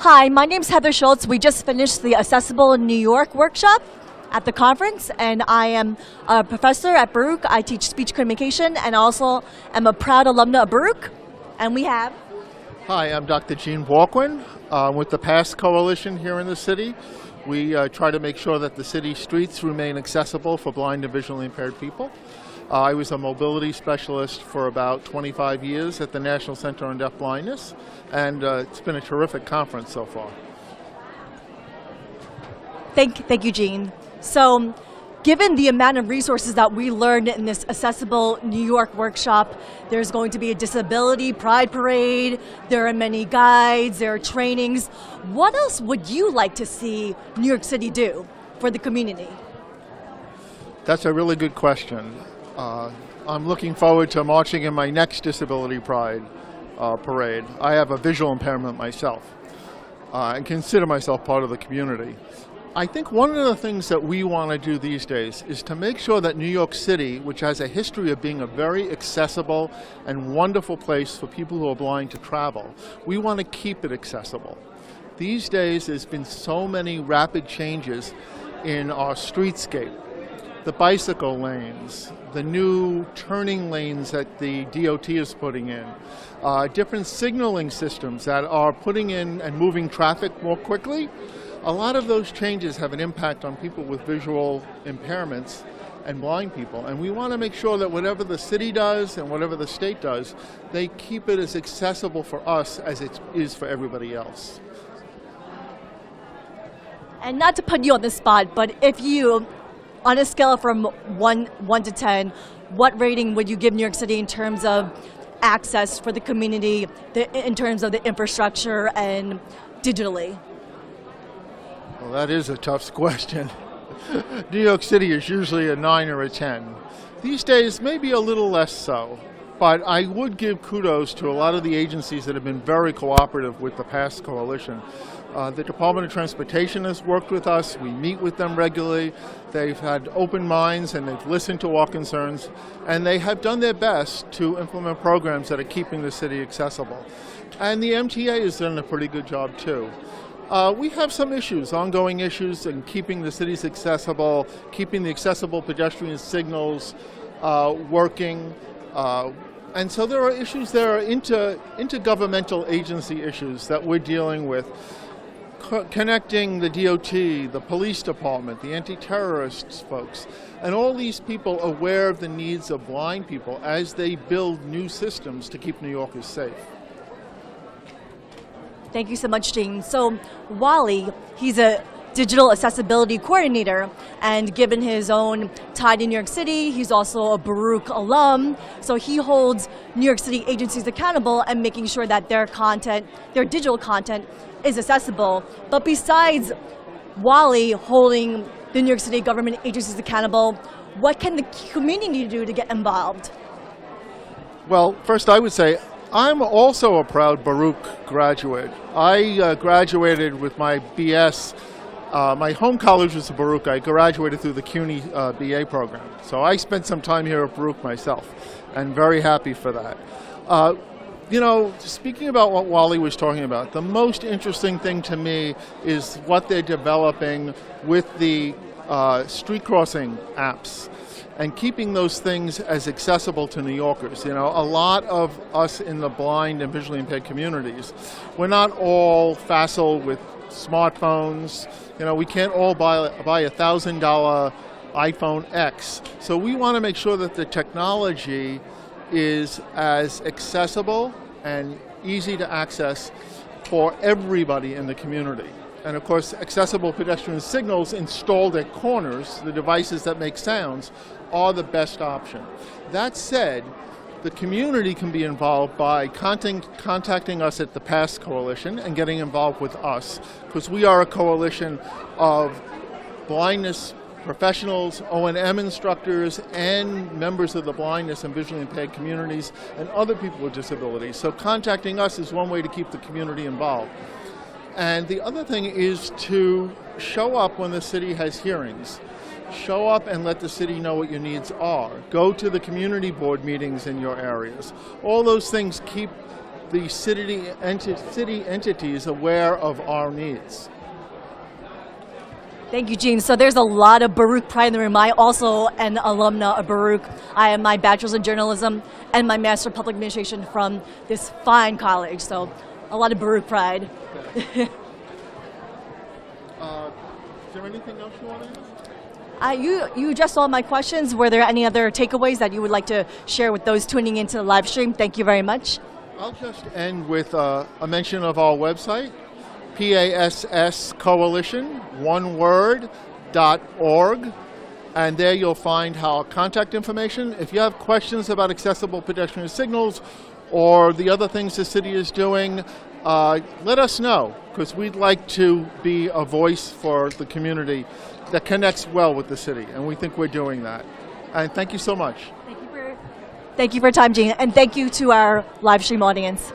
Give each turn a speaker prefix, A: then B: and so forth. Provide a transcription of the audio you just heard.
A: Hi, my name's Heather Schultz. We just finished the Accessible New York workshop at the conference, and I am a professor at Baruch. I teach speech communication and also am a proud alumna of Baruch. And we have...
B: Hi, I'm Dr. Bourquin with the PASS Coalition here in the city. We try to make sure that the city streets remain accessible for blind and visually impaired people. I was a mobility specialist for about 25 years at the National Center on Deaf Blindness, and it's been a terrific conference so far.
A: Thank you, Gene. So, given the amount of resources that we learned in this Accessible New York workshop, there's going to be a disability pride parade, there are many guides, there are trainings. What else would you like to see New York City do for the community?
B: That's a really good question. I'm looking forward to marching in my next Disability Pride parade. I have a visual impairment myself and consider myself part of the community. I think one of the things that we want to do these days is to make sure that New York City, which has a history of being a very accessible and wonderful place for people who are blind to travel, we want to keep it accessible. These days there's been so many rapid changes in our streetscape. The bicycle lanes, the new turning lanes that the DOT is putting in, different signaling systems that are putting in and moving traffic more quickly. A lot of those changes have an impact on people with visual impairments and blind people, and we want to make sure that whatever the city does and whatever the state does, they keep it as accessible for us as it is for everybody else.
A: And not to put you on the spot, but if you, on a scale from 1 to 10, what rating would you give New York City in terms of access for the community, in terms of the infrastructure and digitally?
B: Well, that is a tough question. New York City is usually a 9 or a 10. These days, maybe a little less so. But I would give kudos to a lot of the agencies that have been very cooperative with the PASS Coalition. The Department of Transportation has worked with us. We meet with them regularly. They've had open minds and they've listened to our concerns, and they have done their best to implement programs that are keeping the city accessible. And the MTA has done a pretty good job too. We have some issues, ongoing issues in keeping the cities accessible, keeping the accessible pedestrian signals working. And so there are issues there, intergovernmental agency issues that we're dealing with. Connecting the DOT, the police department, the anti-terrorists folks, and all these people aware of the needs of blind people as they build new systems to keep New Yorkers safe.
A: Thank you so much, Gene. So Wally, he's a digital accessibility coordinator, and given his own tie to New York City, he's also a Baruch alum, so he holds New York City agencies accountable and making sure that their content, their digital content, is accessible. But besides Wally holding the New York City government agencies accountable, what can the community do to get involved?
B: Well, first I would say I'm also a proud Baruch graduate. I graduated with my BS. My home college was Baruch. I graduated through the CUNY BA program. So I spent some time here at Baruch myself, and very happy for that. You know, speaking about what Wally was talking about, the most interesting thing to me is what they're developing with the street crossing apps and keeping those things as accessible to New Yorkers. You know, a lot of us in the blind and visually impaired communities, we're not all facile with smartphones. You know, we can't all buy a $1,000 iPhone X. So we want to make sure that the technology is as accessible and easy to access for everybody in the community. And of course, accessible pedestrian signals installed at corners, the devices that make sounds, are the best option. That said, the community can be involved by contacting us at the PASS Coalition and getting involved with us, because we are a coalition of blindness professionals, O&M instructors, and members of the blindness and visually impaired communities and other people with disabilities. So contacting us is one way to keep the community involved. And the other thing is to show up when the city has hearings. Show up and let the city know what your needs are. Go to the community board meetings in your areas. All those things keep the city entities aware of our needs.
A: Thank you, Gene. So there's a lot of Baruch pride in the room. I also an alumna of Baruch. I have my bachelor's in journalism and my master of public administration from this fine college. So a lot of Baruch pride.
B: Is there anything else you want to ask?
A: You addressed all my questions. Were there any other takeaways that you would like to share with those tuning into the live stream? Thank you very much.
B: I'll just end with a mention of our website, PASS Coalition, one word, .org. And there you'll find our contact information. If you have questions about accessible pedestrian signals or the other things the city is doing, let us know, because we'd like to be a voice for the community that connects well with the city, and we think we're doing that. And thank you so much.
A: Thank you for your time, Gene, and thank you to our live stream audience.